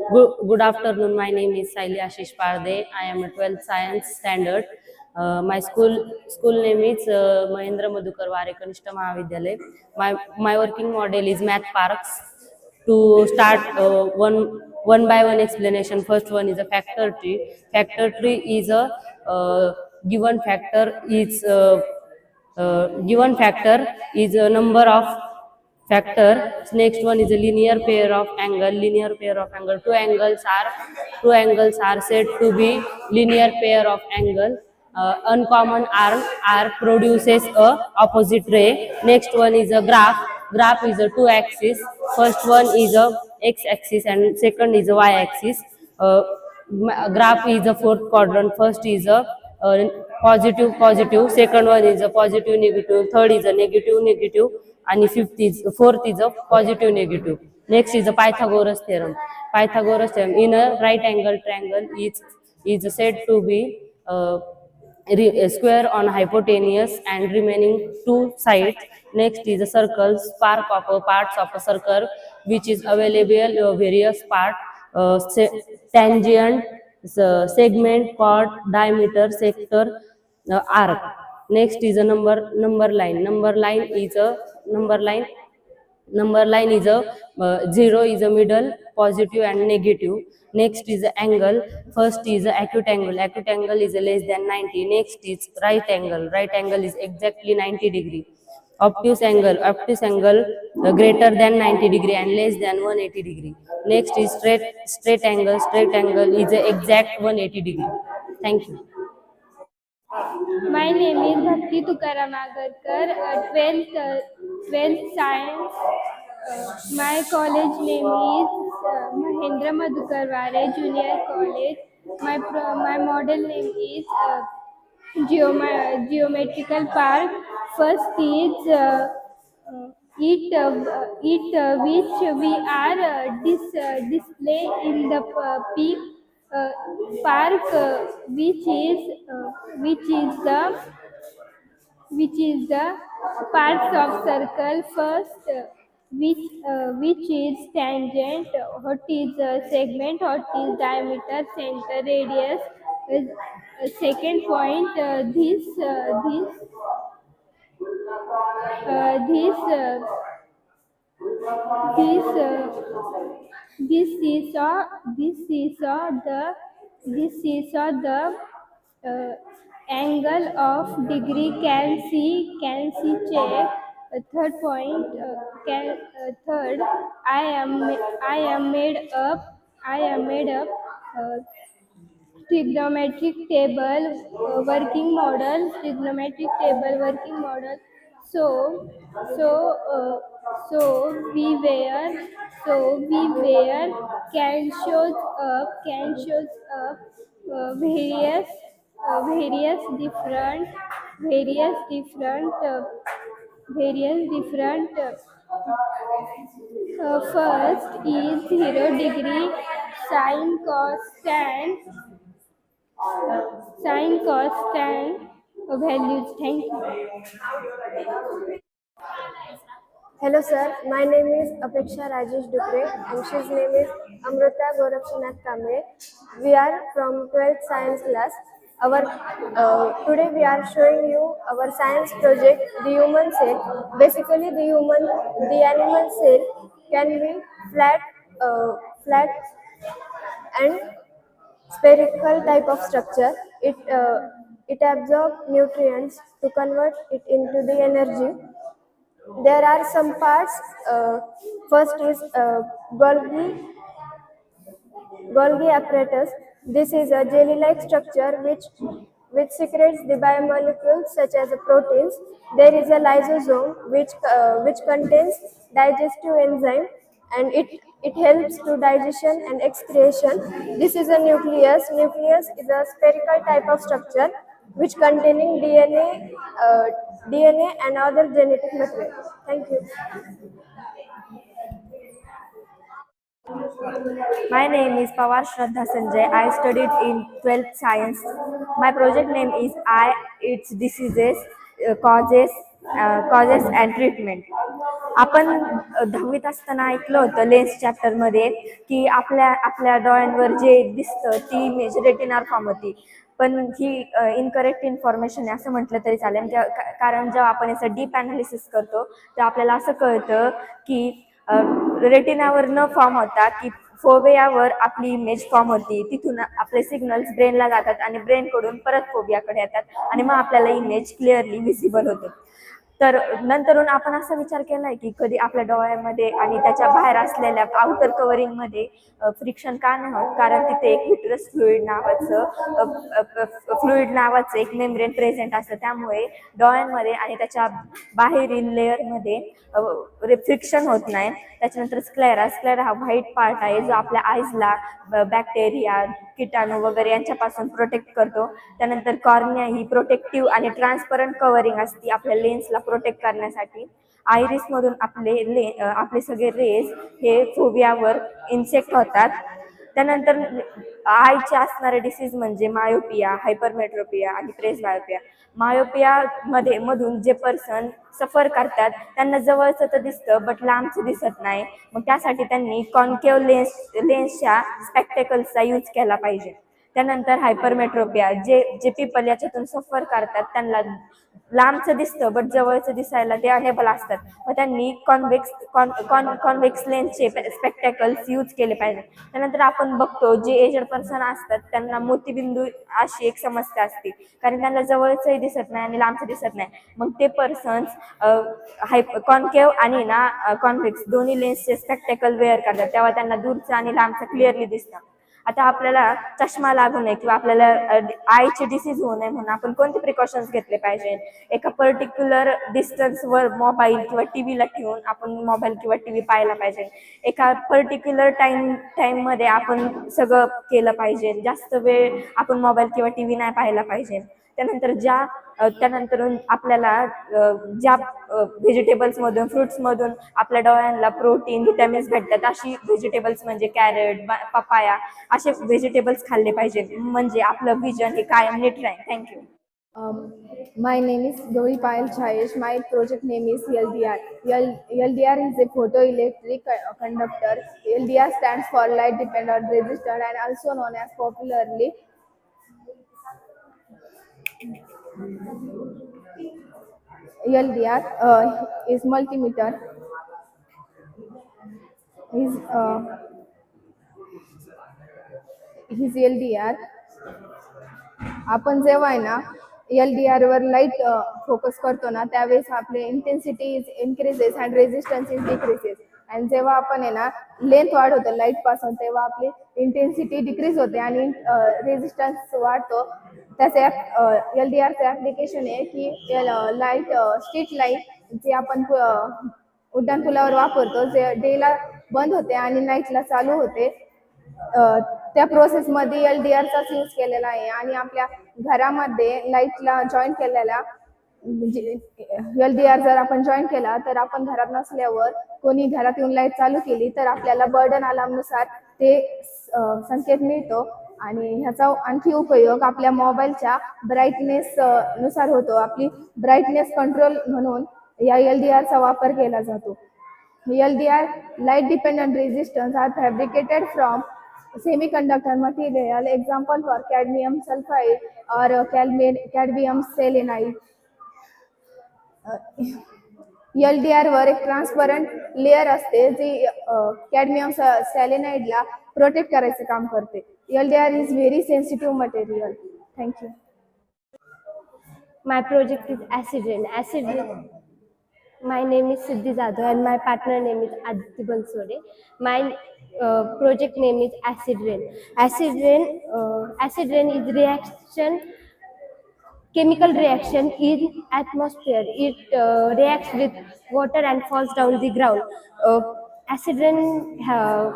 Good afternoon. My name is Saili Ashish Parde. I am a 12th Science Standard. My school name is Mahendra Madhukar Ware Kanishta Mahavidyalaya. My working model is math parks. To start one by one explanation. First one is a factor tree. Factor tree is a given factor is given factor is a number of factor. Next one is a linear pair of angle. Linear pair of angle. Two angles are said to be linear pair of angle. Uncommon arc produces a opposite ray. Next one is a graph. Graph is a two axis. First one is a x axis and second is a y axis. Graph is a fourth quadrant. First is a positive, second one is a positive negative, third is a negative, and fourth is a positive negative. Next is a Pythagoras theorem. Pythagoras theorem in a right angle triangle is said to be a square on hypotenuse and remaining two sides. Next is a circle, spark of a parts of a circle which is available various part, tangent, segment, chord, diameter, sector, arc. Next is a number line. Number line is a 0 is a middle, positive and negative. Next is a angle. First is a acute angle. Acute angle is a less than 90. Next is right angle. Right angle is exactly 90 degree. Obtuse angle greater than 90 degree and less than 180 degree. Next is straight angle. Straight angle is a exact 180 degree. Thank you. My name is Bhakti Tukaram Agarkar, 12th Science. My college name is Mahendra Madhukar Ware Junior College. My model name is Geometrical Park. First is which we are display in the peak park, which is the parts of circle. First, which is tangent, what is segment, what is diameter, center, radius. Second point, this seesaw the uh, angle of degree can see check. Third point, third, I am made up uh, trigonometric table working model. so so uh, so we were can shows up various different first is 0 degree sine cos tan values. Thank you. Hello sir, my name is Apeksha Rajesh Dupre and she's name is Amrita Gorakshanath Kamble. We are from 12th science class. Today we are showing you our science project, the human cell. Basically the animal cell can be flat and spherical type of structure. It absorbs nutrients to convert it into the energy. There are some parts. First is Golgi apparatus. This is a jelly-like structure which secretes the biomolecules such as proteins. There is a lysosome which contains digestive enzyme and it helps to digestion and excretion. This is a nucleus. Nucleus is a spherical type of structure which containing DNA and other genetic material. Thank you. My name is Pawar Shraddha Sanjay. I studied in 12th Science. My project name is its diseases, causes and treatment. आपण 10वीत असताना ऐकलं होतं lens चॅप्टरमध्ये की आपल्या डोळ्यांवर जे दिसतं ती image रेटिनावर form होती. पण ही इनकरेक्ट इन्फॉर्मेशन आहे असं म्हटलं तरी चालेल. कारण जेव्हा आपण याचं डीप अनालिसिस करतो तेव्हा आपल्याला असं कळतं की रेटिनावर न फॉर्म होता की फोबियावर आपली इमेज फॉर्म होती. तिथून आपले सिग्नल्स ब्रेनला जातात आणि ब्रेनकडून परत फोबियाकडे येतात आणि मग आपल्याला इमेज क्लिअरली विजिबल होते. तर नंतरून आपण असा विचार केलाय की कधी आपल्या डोळ्यामध्ये आणि त्याच्या बाहेर असलेल्या आउटर कव्हरिंगमध्ये फ्रिक्शन का नाही होत? कारण तिथे एक विट्रस फ्लुइड नावाचं एक मेम्ब्रेन प्रेझेंट असतं. त्यामुळे डोळ्यांमध्ये आणि त्याच्या बाहेरील लेअरमध्ये फ्रिक्शन होत नाही. त्याच्यानंतर स्क्लेरा हा व्हाईट पार्ट आहे जो आपल्या आईजला बॅक्टेरिया, किटाणू वगैरे यांच्यापासून प्रोटेक्ट करतो. त्यानंतर कॉर्निया ही प्रोटेक्टिव्ह आणि ट्रान्सपरंट कव्हरिंग असते आपल्या लेन्सला प्रोटेक्ट करण्यासाठी. आयरिस मधून आपले सगळे रेज हे फोबियावर इन्सेक्ट होतात. त्यानंतर आईचे असणारे डिसीज म्हणजे मायोपिया, हायपरमेट्रोपिया आणि प्रेसबायोपिया. मधून जे पर्सन सफर करतात त्यांना जवळचं तर दिसतं बट लांबचं दिसत नाही. मग त्यासाठी त्यांनी कॉन्केव्ह लेन्सच्या स्पेक्टेकल्सचा यूज केला पाहिजे. त्यानंतर हायपरमेट्रोपिया जे पीपल याच्यातून सफर करतात त्यांना लांबचं दिसतं बट जवळचं दिसायला ते अनेबल असतात. मग त्यांनी कॉन्व्हेक्स लेन्सचे स्पेक्टॅकल्स यूज केले पाहिजे. त्यानंतर आपण बघतो जे एजड पर्सन असतात त्यांना मोतीबिंदू अशी एक समस्या असते कारण त्यांना जवळचंही दिसत नाही आणि लांबचं दिसत नाही. मग ते पर्सन्स कॉन्केव्ह आणि कॉन्व्हेक्स दोन्ही लेन्सचे स्पेक्टॅकल वेअर करतात तेव्हा त्यांना दूरचं आणि लांबचं क्लिअरली दिसतं. आता आपल्याला चष्मा लागू नये किंवा आपल्याला आयचे डिसीज होऊ नये म्हणून आपण कोणते प्रिकॉशन्स घेतले पाहिजे? एका पर्टिक्युलर डिस्टन्सवर मोबाईल किंवा टीव्हीला ठेवून आपण मोबाईल किंवा टीव्ही पाहायला पाहिजे. एका पर्टिक्युलर टाइममध्ये आपण सगळं केलं पाहिजे. जास्त वेळ आपण मोबाईल किंवा टीव्ही नाही पाहायला पाहिजे. त्यानंतर आपल्याला ज्या व्हेजिटेबल्समधून फ्रुट्समधून आपल्या डोळ्यांना प्रोटीन व्हिटॅमिन्स भेटतात अशी व्हेजिटेबल्स म्हणजे कॅरेट, पपाया असे व्हेजिटेबल्स खाल्ले पाहिजे म्हणजे आपलं विजन हे कायम नीट राहील. Thank you. My name is Gauri Payal Chayesh. My project name is LDR. LDR is a photoelectric conductor. LDR stands for light dependent resistor and also known as popularly LDR is multimeter. His LDR आपण जेव्हा आहे ना LDR वर light focus करतो ना त्यावेळेस आपले intensity is increases and resistance is decreases. आणि जेव्हा आपण आहे ना लेंथ वाढवतो लाईट पासून तेव्हा आपली इंटेन्सिटी डिक्रीज होते आणि रेजिस्टन्स वाढतो. त्याचे LDRचं ॲप्लिकेशन आहे की लाईट स्ट्रीट लाईट जे आपण उड्डाणपुलावर वापरतो जे डेला बंद होते आणि नाईटला चालू होते त्या प्रोसेसमध्ये LDRचाच यूज केलेला आहे. आणि आपल्या घरामध्ये लाईटला जॉईन केलेला LDR जर आपण जॉईन केला तर आपण घरात नसल्यावर कोणी घरात येऊन लाईट चालू केली तर आपल्याला बर्डन अलार्मनुसार ते संकेत मिळतो. आणि ह्याचा आणखी उपयोग आपल्या मोबाईलच्या ब्राईटनेस नुसार होतो. आपली ब्राईटनेस कंट्रोल म्हणून या LDRचा वापर केला जातो. LDR light dependent resistors are fabricated from semiconductor material, example for cadmium sulfide or cadmium selenide. LDR वर एक ट्रान्सपरंट लेअर असते जी कॅडमियम सेलेनाइडला प्रोटेक्ट करायचं काम करते. LDR is very sensitive material. Thank you. My project is acid rain. My name is Siddhi Jadhav and my partner name is Aditi Bansode. My project name is acid rain. Acid rain is chemical reaction in atmosphere. It reacts with water and falls down the ground. Acid rain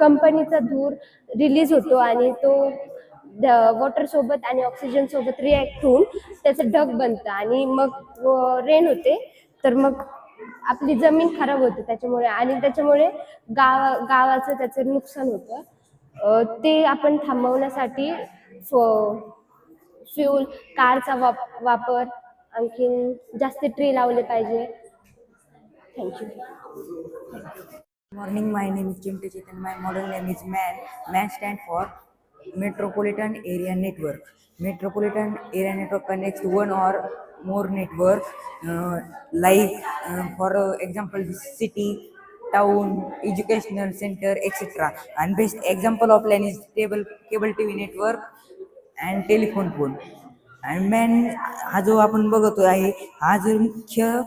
कंपनीचा धूर release होतो आणि तो water सोबत आणि oxygen सोबत react होऊन त्याचं ढग बनतं आणि मग रेन होते. तर मग आपली जमीन खराब होते त्याच्यामुळे आणि त्याच्यामुळे गावाचं त्याचं नुकसान होतं. ते आपण थांबवण्यासाठी फ्यूल कारचा वापर आणखीन जास्त ट्री लावले पाहिजे. Thank you. Morning, my name is Chimte Chetan. My model name is MAN. MAN stands for Metropolitan Area Network. Metropolitan Area Network connects one or more network, for example, city, town, educational center, etc. And best example of LAN is cable TV network and telephone pole. आणि man हा जो आपण बघतो आहे हा जो मुख्य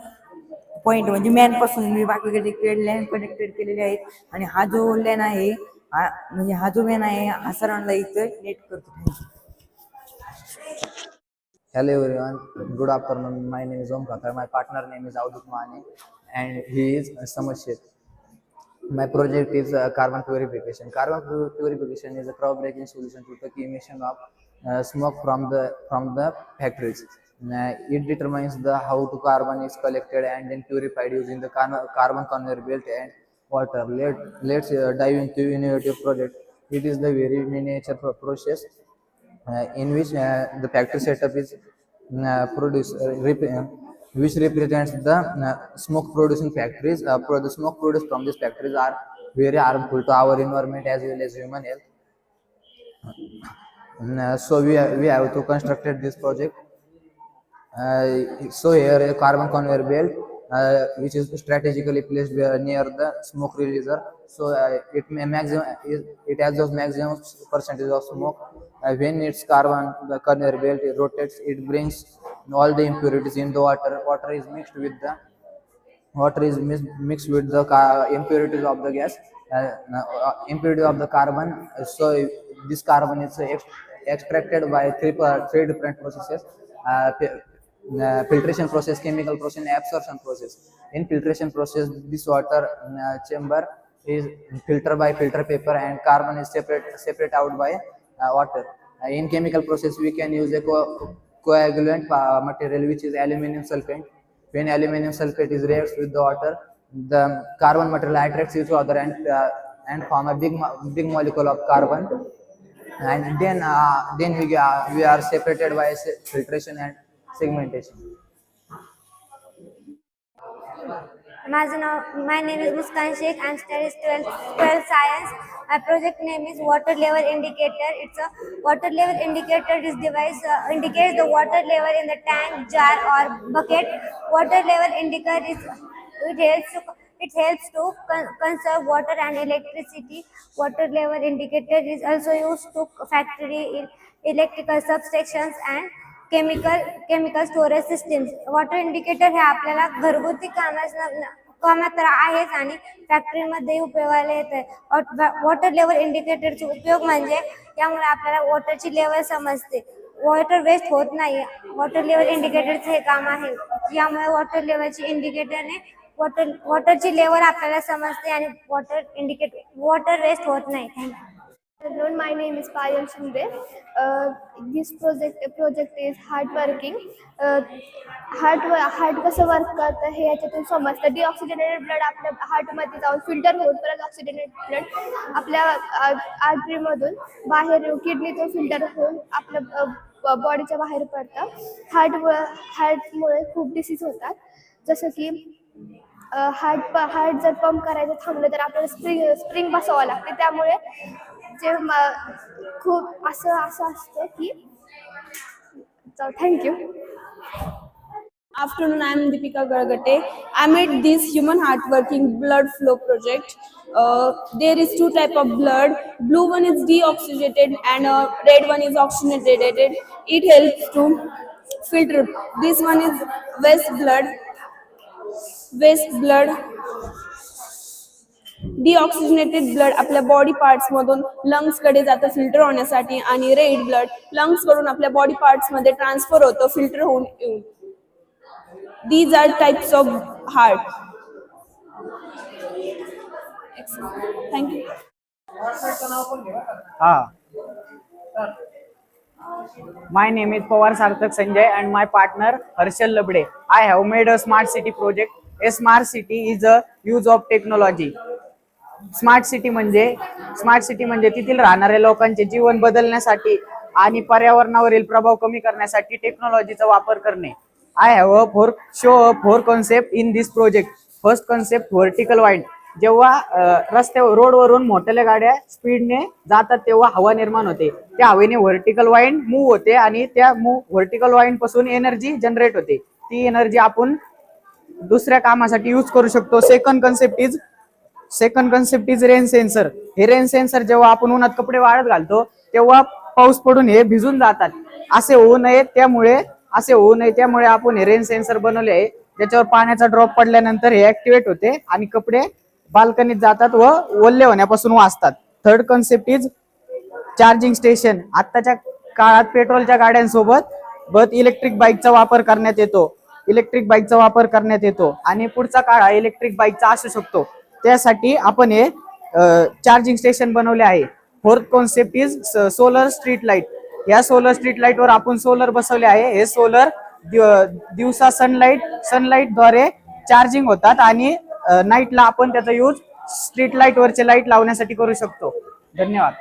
point म्हणजे मॅन पासून मी बाकीकडे लॅन कनेक्टेड केलेले आहेत आणि हा जो लॅन आहे म्हणजे हा जो मॅन आहे हा सर्वांना इथं नेट करतो. Hello everyone, good afternoon. My name is Om Khatar. My partner name is Avdut Mane and he is Samad Sheikh. My project is carbon purification. Carbon purification is a groundbreaking solution to the emission of smoke from the factories. It determines how to carbon is collected and then purified using the carbon conveyor belt and water. Let's dive into innovative project. It is the very miniature process in which the factory setup is which represents the smoke producing factories. The smoke produced from these factories are very harmful to our environment as well as human health. So we have to constructed this project. So here a carbon conveyor belt which is strategically placed near the smoke releaser. So it has those maximum percentage of smoke. When it's carbon, the conveyor belt rotates, it brings all the impurities in the water. Water is mixed with the impurities of the gas, impurity of the carbon. So this carbon is extracted by three different processes: filtration process, chemical process, and absorption process. In filtration process, this water chamber is filtered by filter paper and carbon is separate out by water. In chemical process, we can use a coagulant material which is aluminum sulfate. When aluminum sulfate is reacts with the water, the carbon material attracts each other and form a big molecule of carbon, and then we are separated by filtration and segmentation. My name is Muskan Sheikh and studies 12th science. My project name is water level indicator. It's a water level indicator. This device indicates the water level in the tank, jar or bucket. Water level indicator it helps to conserve water and electricity. Water level indicator is also used to factory electrical substations and chemical storage systems. Water indicator हे आपल्याला घरगुती कामात तर आहेच आणि फॅक्टरीमध्ये उपयोगाला येत आहे. Water level इंडिकेटरचा उपयोग म्हणजे यामुळे आपल्याला वॉटरची लेवल समजते, वॉटर वेस्ट होत नाही. वॉटर लेवल इंडिकेटरचं हे काम आहे. यामुळे वॉटर लेवलची इंडिकेटरने वॉटरची लेवल आपल्याला समजते आणि वॉटर वेस्ट होत नाही. Thank you. Hello, my name is Payal Shinde. This project is hard working. Heart कसं वर्क करतं हे याच्यातून समजतं. डिऑक्सिजनेटेड ब्लड आपल्या हार्टमध्ये जाऊन फिल्टर होऊन परत ऑक्सिजनेटेड ब्लड आपल्या आर्टरीमधून बाहेर किडनीतून फिल्टर होऊन आपल्या बॉडीच्या बाहेर पडतं. हार्टमुळे खूप डिसीज होतात, जसं की हार्ट जर पंप करायचं थांबलं तर आपल्याला स्प्रिंग बसवावं लागते. त्यामुळे जे खूप असं असतं की thank you. Afternoon, I am Deepika Gargate. I made this human heart working blood flow project. There is two type of blood. Blue one is deoxygenated and red one is oxygenated. It helps to filter. This one is waste blood. Deoxygenated blood आपल्या body parts मधून lungs कडे जातं filter होण्यासाठी आणि red blood lungs कडून आपल्या body parts मध्ये transfer होतं फिल्टर होऊन येऊन. These are types of heart. Thank you. My name is Pawar Sarthak Sanjay and my partner Harshal Labde. I have made a smart city project. A smart city is a use of technology. Smart city म्हणजे तिथील राहणाऱ्या लोकांचे जीवन बदलण्यासाठी आणि पर्यावरणावरील प्रभाव कमी करण्यासाठी टेक्नॉलॉजीचा वापर करणे. I have four concept in this project. First concept vertical wind. जेव्हा रस्त्यावर रोडवरून मोठ्या गाड्या स्पीडने जातात तेव्हा हवा निर्माण होते. त्या हवेने व्हर्टिकल वाईंड मूव्ह होते आणि त्या व्हर्टिकल वाईंड पासून एनर्जी जनरेट होते. ती एनर्जी आपण दुसऱ्या कामासाठी यूज करू शकतो. Second concept is rain sensor. हे रेन सेन्सर जेव्हा आपण उन्हात कपडे वाळत घालतो तेव्हा पाऊस पडून हे भिजून जातात. असे होऊ नये त्यामुळे आपण हे रेन सेन्सर बनवले आहे. ज्याच्यावर पाण्याचा ड्रॉप पडल्यानंतर हे ऍक्टिव्हेट होते आणि कपडे बाल्कनीत जातात व ओल्ले होण्यापासून वाचतात. Third concept is charging station. आताच्या काळात पेट्रोलच्या गाड्यांसोबत इलेक्ट्रिक बाईकचा वापर करण्यात येतो आणि पुढचा काळ हा इलेक्ट्रिक बाईकचा असू शकतो. त्यासाठी आपण हे चार्जिंग स्टेशन बनवले आहे. Fourth concept is solar street light. या सोलर स्ट्रीट लाईट वर आपण सोलर बसवले आहे. हे सोलर दिवसा सनलाईट द्वारे चार्जिंग होतात आणि नाईटला आपण त्याचा यूज स्ट्रीट लाईट वरचे लाईट लावण्यासाठी करू शकतो. धन्यवाद.